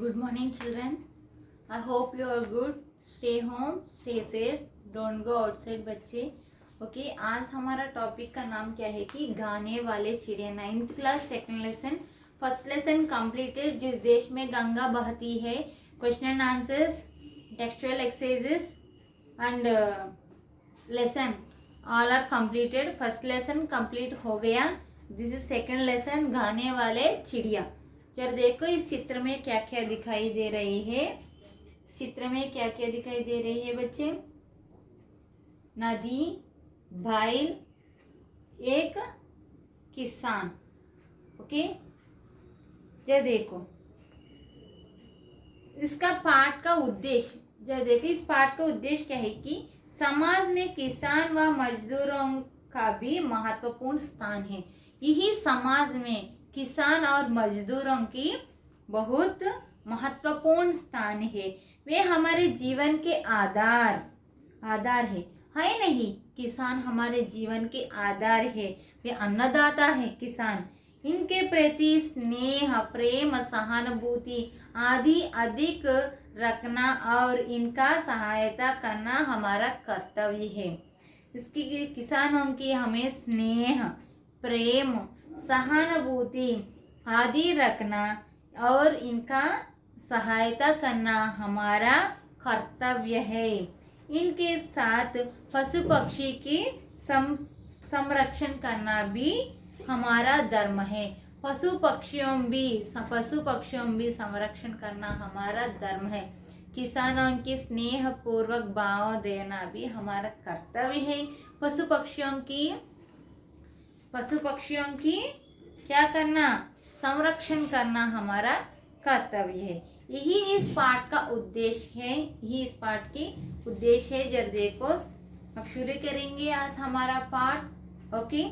Good morning, children. I hope you are good. Stay home, stay safe. Don't go outside, बच्चे. Okay आज हमारा topic का नाम क्या है कि गाने वाले चिड़िया. 9th class second lesson. First lesson completed. जिस देश में गंगा बहती है. Question and answers, textual exercises and lesson all are completed. First lesson complete हो गया. दिस इज सेकंड लेसन, गाने वाले चिड़िया. जरा देखो इस चित्र में क्या क्या दिखाई दे रही है. चित्र में क्या क्या दिखाई दे रही है बच्चे. नदी, बैल, एक किसान. ओके जरा देखो इसका पाठ का उद्देश्य. जरा देखो इस पाठ का उद्देश्य क्या है कि समाज में किसान व मजदूरों का भी महत्वपूर्ण स्थान है. यही समाज में किसान और मजदूरों की बहुत महत्वपूर्ण स्थान है. वे हमारे जीवन के आधार है नहीं. किसान हमारे जीवन के आधार है. वे अन्नदाता है किसान. इनके प्रति स्नेह, प्रेम, सहानुभूति आदि अधिक रखना और इनका सहायता करना हमारा कर्तव्य है. इसकी किसानों की हमें स्नेह, प्रेम, सहानुभूति आदि रखना और इनका सहायता करना हमारा कर्तव्य है. इनके साथ पशु पक्षी की संरक्षण करना भी हमारा धर्म है. पशु पक्षियों भी संरक्षण करना हमारा धर्म है. किसानों की स्नेह पूर्वक भाव देना भी हमारा कर्तव्य है. पशु पक्षियों की क्या करना, संरक्षण करना हमारा कर्तव्य है. यही इस पाठ का उद्देश्य है. जरा देखो अब शुरू करेंगे आज हमारा पाठ. Okay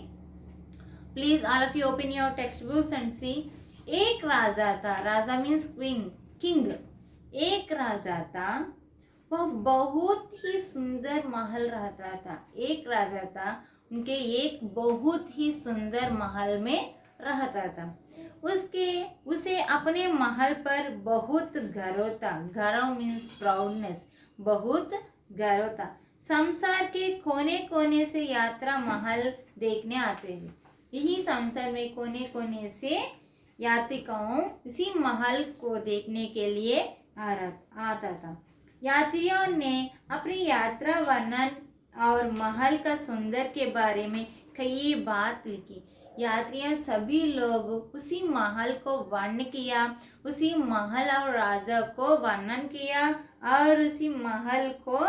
please all of you open your textbooks and see. एक राजा था. Raja means king. एक राजा था, वह बहुत ही सुंदर महल रहता था. एक राजा था, उनके एक बहुत ही सुंदर महल में रहता था. उसे अपने महल पर बहुत गर्व था. गर्व मीन्स प्राउडनेस. बहुत गर्व था. संसार के कोने कोने से यात्रा महल देखने आते थे. यही संसार में कोने कोने से यात्रिकों इसी महल को देखने के लिए आता था. यात्रियों ने अपनी यात्रा वर्णन और महल का सुंदर के बारे में कई बात लिखी. यात्रियों सभी लोग उसी महल को वर्णन किया. उसी महल और राजा को वर्णन किया और उसी महल को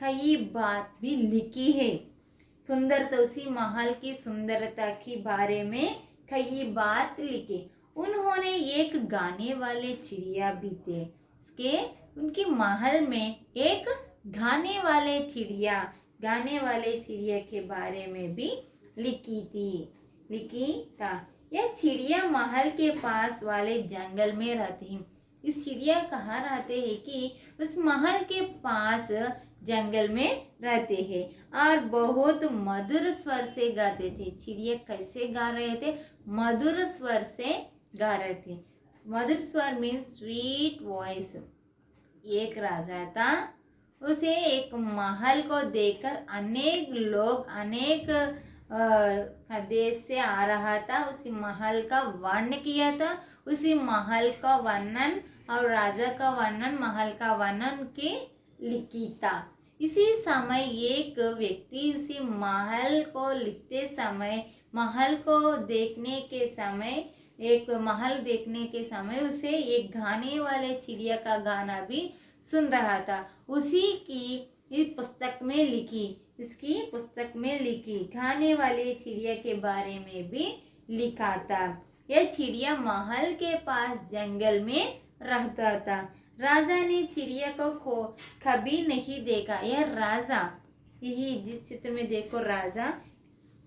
कई बात भी लिखी है. सुंदरता, उसी महल की सुंदरता के बारे में कई बात लिखे. उन्होंने एक गाने वाले चिड़िया भी थे. उनके महल में एक गाने वाले चिड़िया के बारे में भी लिखी था. यह चिड़िया महल के पास वाले जंगल में रहती है. इस चिड़िया कहाँ रहते हैं कि उस महल के पास जंगल में रहते हैं और बहुत मधुर स्वर से गाते थे. चिड़िया कैसे गा रहे थे? मधुर स्वर से गा रहे थे. मधुर स्वर मीन्स स्वीट वॉइस. एक राजा था, उसे एक महल को देखकर अनेक लोग अनेक देश से आ रहा था. उसी महल का वर्णन किया था. उसी महल का वर्णन और राजा का वर्णन, महल का वर्णन के लिखी था. इसी समय एक व्यक्ति उसी महल को लिखते समय, महल देखने के समय उसे एक गाने वाले चिड़िया का गाना भी सुन रहा था. उसी की इस पुस्तक में लिखी गाने वाले चिड़िया के बारे में भी लिखा था. यह चिड़िया महल के पास जंगल में रहता था. राजा ने चिड़िया को कभी नहीं देखा. यह राजा, यही जिस चित्र में देखो राजा,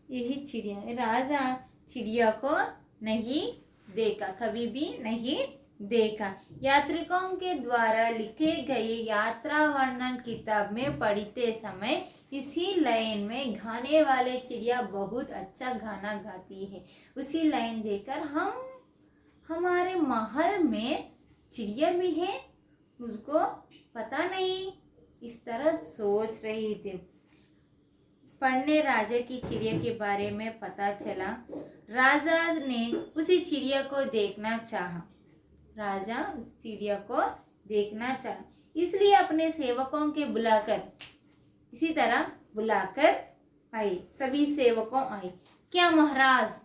यही राजा चिड़िया को नहीं देखा, कभी भी नहीं देखा. यात्रिकों के द्वारा लिखे गए यात्रा वर्णन किताब में पढ़ते समय इसी लाइन में गाने वाले चिड़िया बहुत अच्छा गाना गाती है. उसी लाइन देखकर हम हमारे महल में चिड़िया भी है, मुझको पता नहीं। इस तरह सोच रही थी। पढ़ने राजा की चिड़िया के बारे में पता चला। राजा ने उसी चिड़िया को देखना चाहा। राजा उस चिड़िया को देखना चाहा, इसलिए अपने सेवकों के बुलाकर, इसी तरह बुलाकर आए। सभी सेवकों आए। क्या महाराज,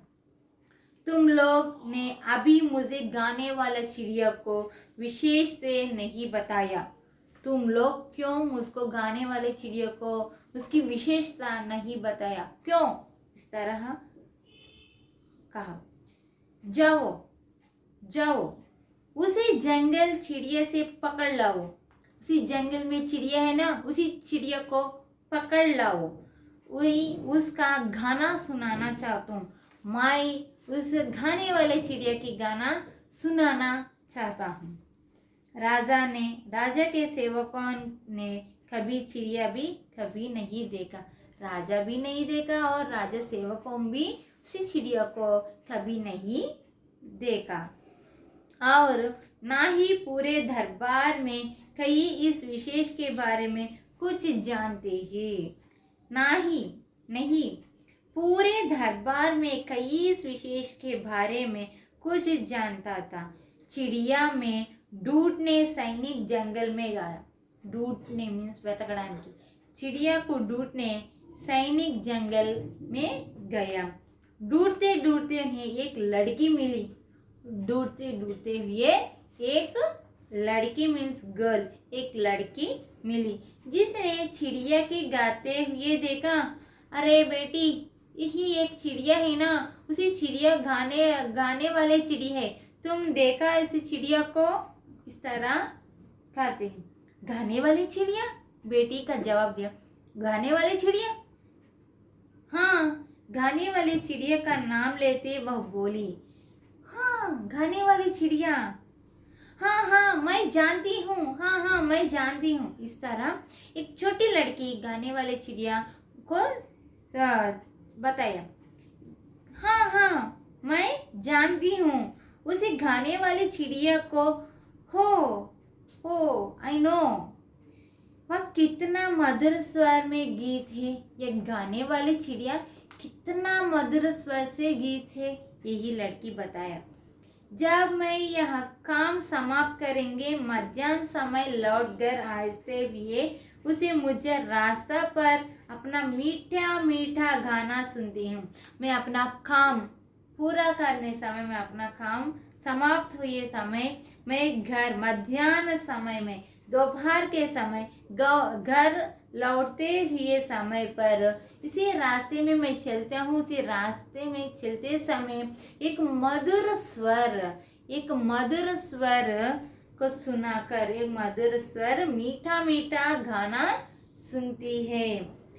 तुम लोग ने अभी मुझे गाने वाला चिड़िया को विशेष से नहीं बताया। तुम लोग क्यों मुझको गाने वाले चिड़िया को उसकी विशेषता नहीं बताया, क्यों? इस तरह कहा। जाओ जाओ, उसी जंगल चिड़िया से पकड़ लाओ। उसी जंगल में चिड़िया है ना, उसी चिड़िया को पकड़ लाओ। वही उसका गाना सुनाना चाहता हूँ। मैं उस गाने वाले चिड़िया की गाना सुनाना चाहता हूँ। राजा के सेवकों ने कभी चिड़िया भी कभी नहीं देखा। राजा भी नहीं देखा और राजा सेवकों भी उसी चिड़िया को कभी नहीं देखा। और ना ही पूरे दरबार में कई इस विशेष के बारे में कुछ जानते हैं। नहीं, पूरे दरबार में कई इस विशेष के बारे में कुछ जानता था। चिड़िया में डूट ने सैनिक जंगल में गया। डूट ने मीन्स वेतकड़ानिकी। चिड़िया को डूट ने सैनिक जंगल में गया। ढूंढते ढूंढते उन्हें एक लड़की मिली। ढूंढते ढूंढते हुए एक लड़की मीन्स गर्ल, एक लड़की मिली जिसने चिड़िया के गाते हुए देखा। अरे बेटी, यही एक चिड़िया है ना, उसी चिड़िया गाने वाले चिड़िया है। तुम देखा इस चिड़िया को? इस तरह कहते हैं। गाने वाली चिड़िया? बेटी का जवाब दिया, गाने वाली चिड़िया? हाँ, गाने वाली चिड़िया का नाम लेते वह बोली, हाँ गाने वाली चिड़िया, हाँ मैं जानती हूँ, हाँ मैं जानती हूँ। इस तरह एक छोटी लड़की गाने वाले चिड़िया को बताया, हाँ मैं जानती हूँ उसे गाने वाली चिड़िया को। हो आई नो। वह कितना मधुर स्वर में गीत है। यह गाने वाली चिड़िया कितना मधुर स्वर से गीत है, यही लड़की बताया। जब मैं यह काम समाप्त करेंगे, मध्याह्न समय लौट कर आते हुए उसे मुझे रास्ता पर अपना मीठा मीठा गाना सुनती हूँ। मैं अपना काम पूरा करने समय, मैं अपना काम समाप्त हुए समय, मैं घर मध्याह्न समय में, दोपहर के समय, घर लौटते हुए समय पर इसी रास्ते में मैं चलता हूँ। उसी रास्ते में चलते समय एक मधुर स्वर को सुनाकर, एक मधुर स्वर मीठा मीठा गाना सुनती है।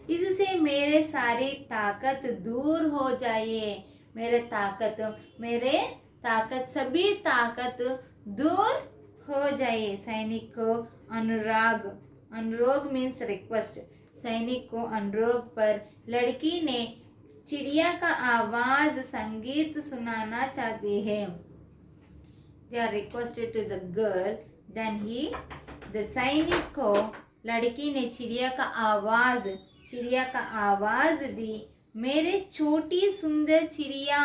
इससे मेरे सारी ताकत दूर हो जाए। मेरे ताकत सभी ताकत दूर हो जाए। सैनिक को अनुरोध मीन्स रिक्वेस्ट। सैनिक को अनुरोध पर लड़की ने चिड़िया का आवाज संगीत सुनाना चाहती है। They are requested to the girl, then the सैनिक को लड़की ने चिड़िया का आवाज दी। मेरे छोटी सुंदर चिड़िया,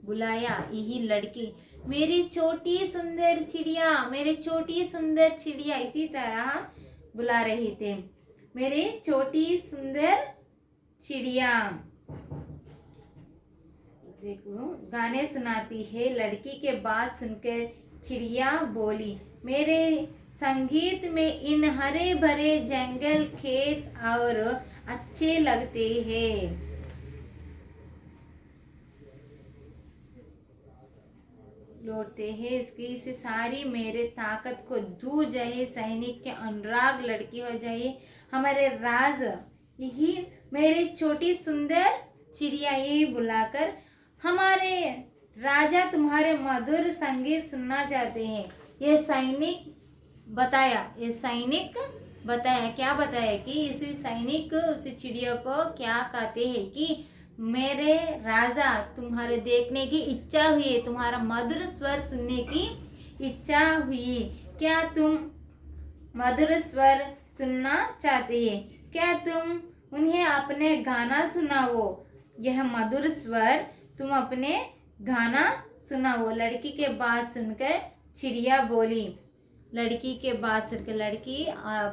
बुलाया यही लड़की, मेरी छोटी सुंदर चिड़िया, मेरे छोटी सुंदर चिड़िया, इसी तरह बुला रहे थे, मेरे छोटी सुंदर चिड़िया। देखो गाने सुनाती है। लड़की के बात सुनकर चिड़िया बोली, मेरे संगीत में इन हरे भरे जंगल, खेत और अच्छे लगते हैं। लौटते हैं इससे सारी मेरे ताकत को दूर जाए। सैनिक के अनुराग लड़की हो जाए। हमारे राज यही मेरे छोटी सुंदर चिड़िया, यही बुलाकर हमारे राजा तुम्हारे मधुर संगीत सुनना चाहते हैं। ये सैनिक बताया क्या बताया कि इसी सैनिक उस चिड़िया को क्या कहते हैं कि मेरे राजा तुम्हारे देखने की इच्छा हुई है, तुम्हारा मधुर स्वर सुनने की इच्छा हुई। क्या तुम मधुर स्वर सुनना चाहते हैं? क्या तुम उन्हें अपने गाना सुनाओ? यह मधुर स्वर तुम अपने गाना सुनाओ। लड़की के बात सुनकर चिड़िया बोली। लड़की के बात सुनकर लड़की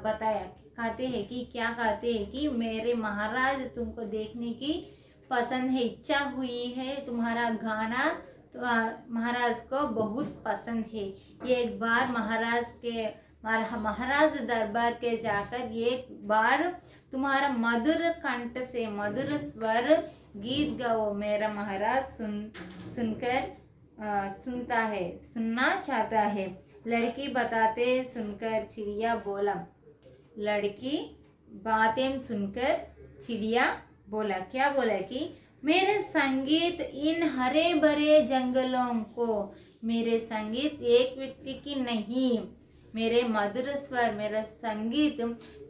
बताया कहते हैं कि क्या कहते हैं कि मेरे महाराज तुमको देखने की पसंद है, इच्छा हुई है, तुम्हारा गाना तो महाराज को बहुत पसंद है। एक बार महाराज दरबार के जाकर एक बार तुम्हारा मधुर कंठ से मधुर स्वर गीत गाओ। मेरा महाराज सुनना चाहता है। लड़की बताते सुनकर चिड़िया बोला। लड़की बातें सुनकर चिड़िया बोला, क्या बोला कि मेरे संगीत इन हरे भरे जंगलों को, मेरे संगीत एक व्यक्ति की नहीं, मेरे मधुर स्वर मेरा संगीत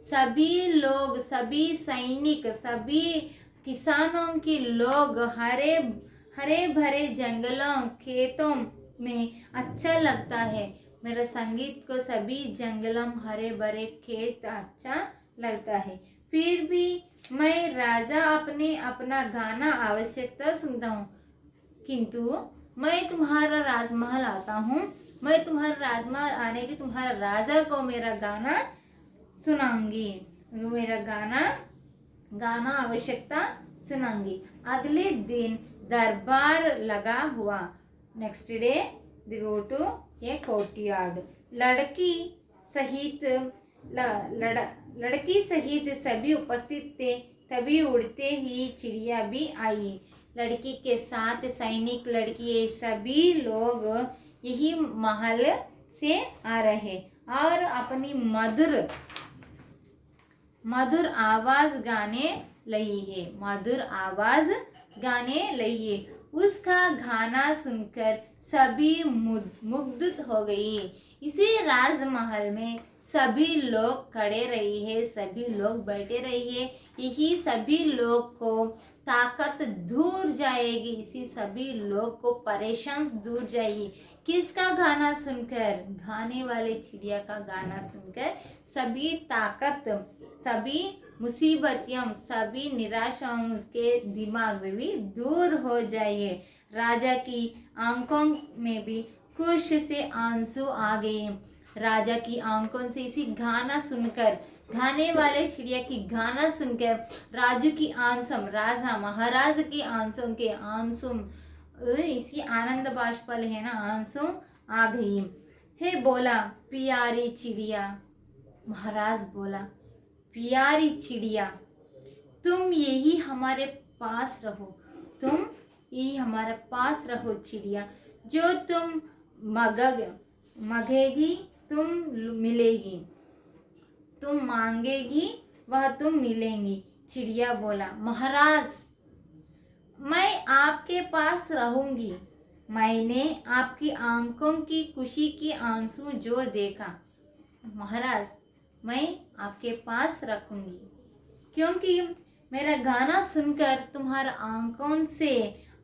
सभी लोग, सभी सैनिक, सभी किसानों के लोग हरे हरे भरे जंगलों खेतों में अच्छा लगता है। मेरा संगीत को सभी जंगलों हरे भरे खेत अच्छा लगता है। फिर भी मैं राजा अपना गाना आवश्यकता सुनता हूँ, किंतु मैं तुम्हारा राजमहल आता हूँ। मैं तुम्हारा राजमहल आने की तुम्हारा राजा को मेरा गाना सुनाऊंगी, मेरा गाना आवश्यकता सुनाऊंगी। अगले दिन दरबार लगा हुआ। Next day they go to a courtyard. लड़की सहित सभी उपस्थित थे। तभी उड़ते हुई चिड़िया भी आई। लड़की के साथ सैनिक, लड़की, सभी लोग यही महल से आ रहे और अपनी मधुर आवाज गाने लगी है। मधुर आवाज गाने लगी है। उसका गाना सुनकर सभी मुग्ध हो गई। इसी राजमहल में सभी लोग खड़े रही है, सभी लोग बैठे रही है। यही सभी लोग को ताकत दूर जाएगी, इसी सभी लोग को परेशान दूर जाएगी। किसका गाना सुनकर? गाने वाले चिड़िया का गाना सुनकर सभी ताकत, सभी मुसीबतियों, सभी निराशाओं उसके दिमाग में भी दूर हो जाइए। राजा की आंखों में भी खुश से आंसू आ गए। राजा की आंखों से इसी गाना सुनकर, गाने वाले चिड़िया की गाना सुनकर राजू की आंसू, राजा महाराज की आंसू के आंसू, इसकी आनंद बाष्पल है ना, आंसू आ गई। हे बोला प्यारी चिड़िया, महाराज बोला प्यारी चिड़िया, तुम यही हमारे पास रहो, तुम यही हमारे पास रहो चिड़िया। जो तुम मगेगी तुम मिलेगी, तुम मांगेगी वह तुम मिलेंगी। चिड़िया बोला महाराज मैं आपके पास रहूंगी। मैंने आपकी आंखों की खुशी के आंसू जो देखा, महाराज मैं आपके पास रखूंगी, क्योंकि मेरा गाना सुनकर तुम्हारा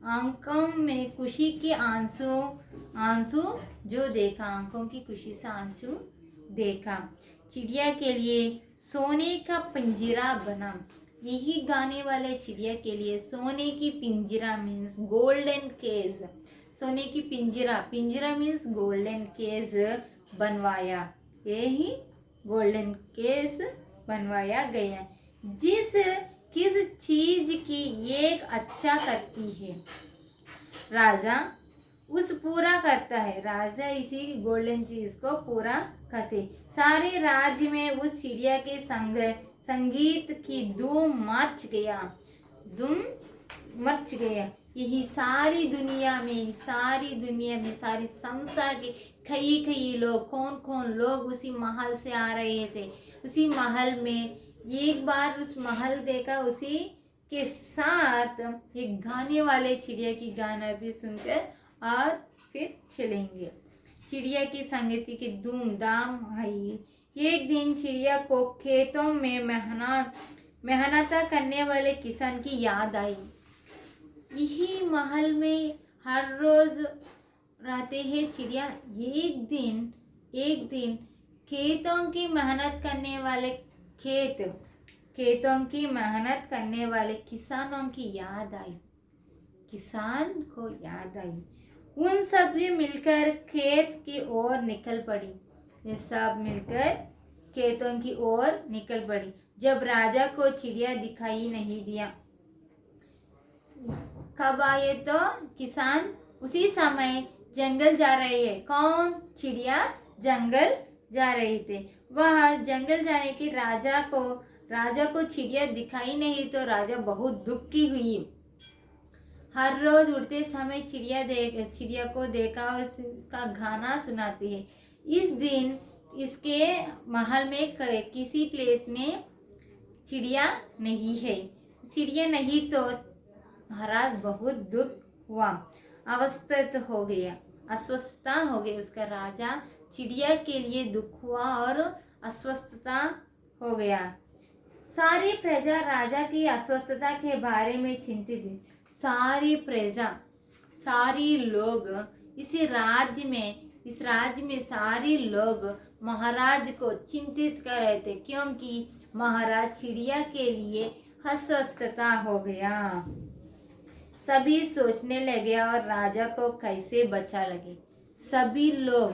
आंखों में खुशी के आंसू जो देखा, आंखों की खुशी से आंसू देखा। चिड़िया के लिए सोने का पिंजरा बना। यही गाने वाले चिड़िया के लिए सोने की पिंजरा मीन्स गोल्डन केज, सोने की पिंजरा मीन्स गोल्डन केज बनवाया। यही गोल्डन केज बनवाया गया। किस चीज की एक अच्छा करती है, राजा उस पूरा करता है। राजा इसी गोल्डन चीज को पूरा करते। सारे राज्य में उस चिड़िया के संगीत की धूम मच गया। यही सारी दुनिया में सारी संसार के कई लोग, कौन लोग उसी महल से आ रहे थे। उसी महल में एक बार उस महल देखा, उसी के साथ एक गाने वाले चिड़िया की गाना भी सुनकर और फिर चलेंगे। चिड़िया की संगीत की धूमधाम आई। एक दिन चिड़िया को खेतों में मेहनत करने वाले किसान की याद आई। यही महल में हर रोज रहते हैं चिड़िया। एक दिन खेतों की मेहनत करने वाले खेतों की मेहनत करने वाले किसानों की याद आई। किसान को याद आई। उन सब भी मिलकर खेत की ओर निकल पड़ी। ये सब मिलकर खेतों की ओर निकल पड़ी। जब राजा को चिड़िया दिखाई नहीं दिया, कब आए तो किसान उसी समय जंगल जा रहे हैं। कौन? चिड़िया जंगल जा रहे थे। वह जंगल जाने के राजा को चिड़िया दिखाई नहीं तो राजा बहुत दुखी हुई। हर रोज उड़ते समय चिड़िया को देखा और उसका गाना सुनाती है। इस दिन इसके महल में किसी प्लेस में चिड़िया नहीं है। चिड़िया नहीं तो महाराज बहुत दुख हुआ, अस्वस्थता हो गया। उसका राजा चिड़िया के लिए दुख हुआ और अस्वस्थता हो गया। सारी प्रजा राजा की अस्वस्थता के बारे में चिंतित थी। सारी प्रजा, सारी लोग इस राज्य में सारे लोग महाराज को चिंतित कर रहे थे, क्योंकि महाराज चिड़िया के लिए अस्वस्थता हो गया। सभी सोचने लगे और राजा को कैसे बचा लगे। सभी लोग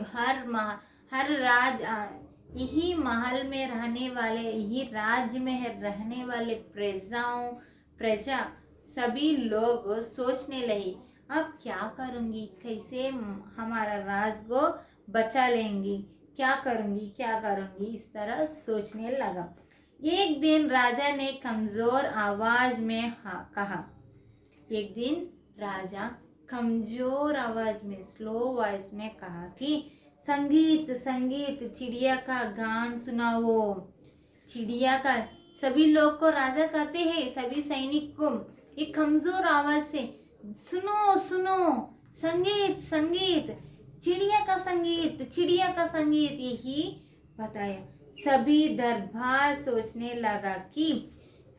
यही महल में रहने वाले, यही राज्य में रहने वाले प्रजा सभी लोग सोचने लगे, अब क्या करूँगी, कैसे हमारा राज को बचा लेंगी, क्या करूँगी, इस तरह सोचने लगा। एक दिन राजा ने कमजोर आवाज में कहा। एक दिन राजा कमजोर आवाज में, स्लो वॉइस में कहा कि संगीत चिड़िया का गान सुनाओ। चिड़िया का सभी लोग को राजा कहते हैं, सभी सैनिक को एक कमजोर आवाज से सुनो संगीत, चिड़िया का संगीत यही बताया। सभी दरबार सोचने लगा कि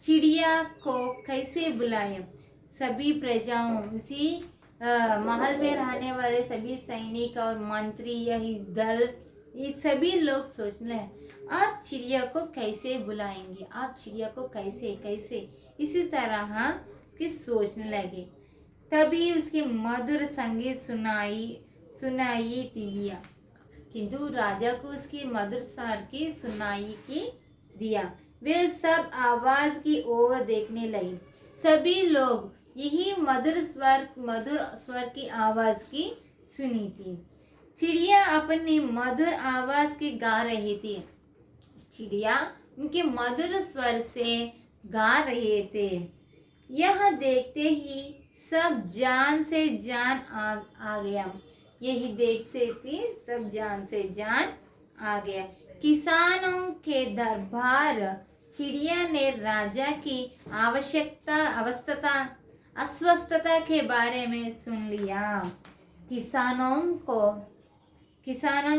चिड़िया को कैसे बुलाए। सभी प्रजाओं, उसी महल में रहने वाले सभी सैनिक और मंत्री, यही दल, ये सभी लोग सोचने आप चिड़िया को कैसे बुलाएंगे, आप चिड़िया को कैसे इसी तरह उसकी सोचने लगे। तभी उसकी मधुर संगीत सुनाई दिया, किंतु राजा को उसकी मधुर स्वर की सुनाई की दिया। वे सब आवाज की ओर देखने लगे। सभी लोग यही मधुर स्वर की आवाज की सुनी थी। चिड़िया अपनी मधुर आवाज की गा रही थी। चिड़िया उनके मधुर स्वर से गा रहे थे। यह देखते ही सब जान से जान आ गया। यही देखते ही सब जान से जान आ गया। किसानों के दरबार चिड़िया ने राजा की अस्वस्थता के बारे में सुन लिया। किसानों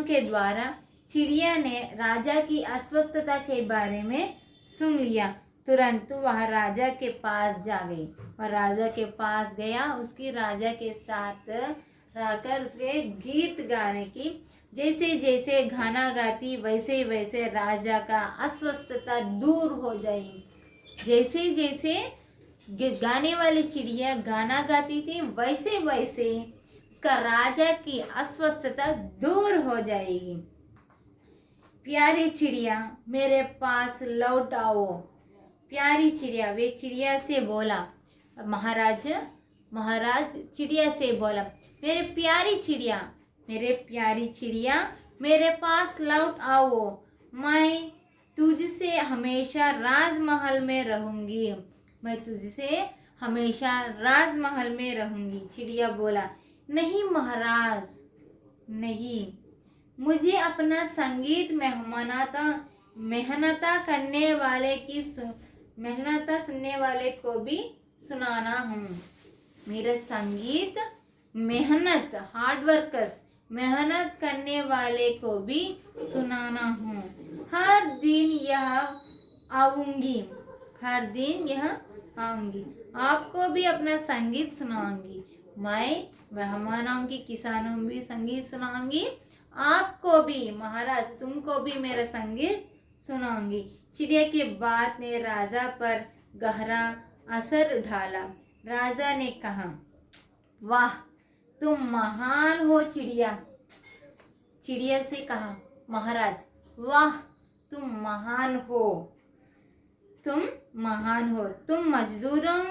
के द्वारा चिड़िया ने राजा की अस्वस्थता के बारे में सुन लिया। तुरंत वह राजा के पास जा गई। वह राजा के पास गया, उसकी राजा के साथ रहकर उसके गीत गाने की, जैसे जैसे गाना गाती वैसे वैसे राजा का अस्वस्थता दूर हो जाएगी। जैसे जैसे गाने वाली चिड़िया गाना गाती थी वैसे वैसे उसका राजा की अस्वस्थता दूर हो जाएगी। प्यारी चिड़िया मेरे पास लौट आओ। प्यारी चिड़िया, वे चिड़िया से बोला। महाराज चिड़िया से बोला, मेरे प्यारी चिड़िया मेरे पास लौट आओ। मैं तुझसे हमेशा राजमहल में रहूंगी। चिड़िया बोला, नहीं महाराज, नहीं, मुझे अपना संगीत मेहनता सुनने वाले को भी सुनाना हूँ। मेरा संगीत मेहनत करने वाले को भी सुनाना हूँ। हर दिन यह आऊंगी, आपको भी अपना संगीत सुनाऊंगी। मैं मेहमानों की किसानों भी संगीत सुनाऊंगी, आपको भी महाराज तुमको भी मेरा संगीत सुनाऊंगी। चिड़िया की बात ने राजा पर गहरा असर डाला। राजा ने कहा, वाह तुम महान हो चिड़िया। चिड़िया से कहा, महाराज वाह तुम महान हो, तुम महान हो, तुम मजदूरों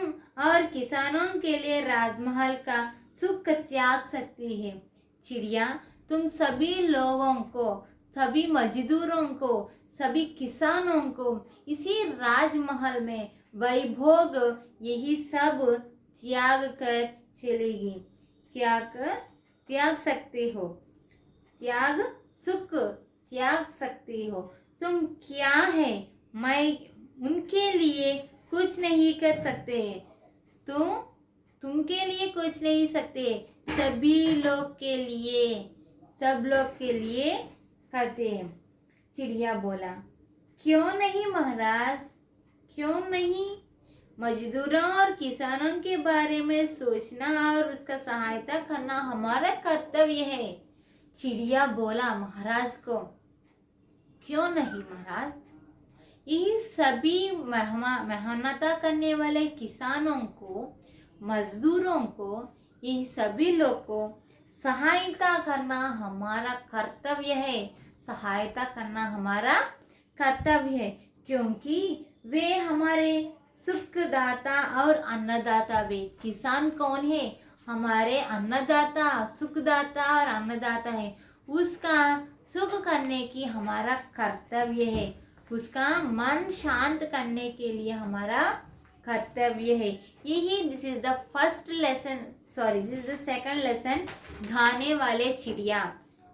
और किसानों के लिए राजमहल का सुख त्याग सकती है। चिड़िया तुम सभी लोगों को, सभी मजदूरों को, सभी किसानों को इसी राजमहल में वैभोग यही सब त्याग कर चलेगी। त्याग सकते हो, त्याग सुख त्याग सकती हो। तुम क्या है, मैं उनके लिए कुछ नहीं कर सकते, तुमके लिए कुछ नहीं सकते, सभी लोग के लिए, सब लोग के लिए करते हैं। चिड़िया बोला, क्यों नहीं महाराज, क्यों नहीं? मजदूरों और किसानों के बारे में सोचना और उसका सहायता करना हमारा कर्तव्य है। चिड़िया बोला महाराज को, क्यों नहीं महाराज? ये सभी मेहनत करने वाले किसानों को, मजदूरों को, ये सभी लोग को सहायता करना हमारा कर्तव्य है, सहायता करना हमारा कर्तव्य है, क्योंकि वे हमारे सुखदाता और अन्नदाता। वे किसान कौन है? हमारे अन्नदाता, सुखदाता और अन्नदाता है। उसका सुख करने की हमारा कर्तव्य है, उसका मन शांत करने के लिए हमारा कर्तव्य है। यही this is the first lesson, sorry this is the second lesson, गाने वाले चिड़िया।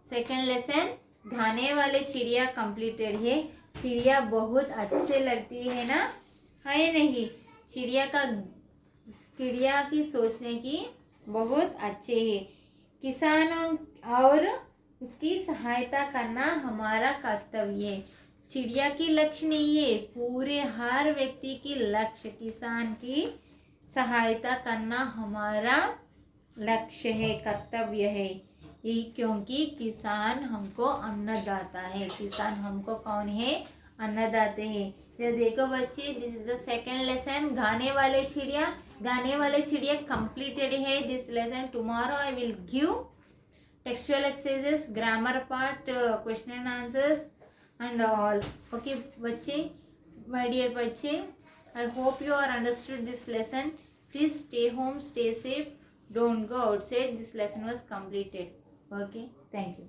सेकंड लेसन गाने वाले चिड़िया कंप्लीटेड है। चिड़िया बहुत अच्छे लगती है ना, है नहीं? चिड़िया की सोचने की बहुत अच्छे है। किसानों और उसकी सहायता करना हमारा कर्तव्य है। चिड़िया की लक्ष्य नहीं है, पूरे हर व्यक्ति की लक्ष्य किसान की सहायता करना हमारा लक्ष्य है, कर्तव्य है। यही क्योंकि किसान हमको अन्नदाता है। किसान हमको कौन है? अन्नदाते हैं। तो देखो बच्चे, this is the second lesson, गाने वाले चिड़िया। गाने वाले चिड़िया कंप्लीटेड है this lesson. Tomorrow I will give textual exercises, grammar part, question and answers and all. Okay बच्चे, my dear बच्चे, I hope you are understood this lesson. Please stay home, stay safe, don't go outside. This lesson was completed. Okay, thank you.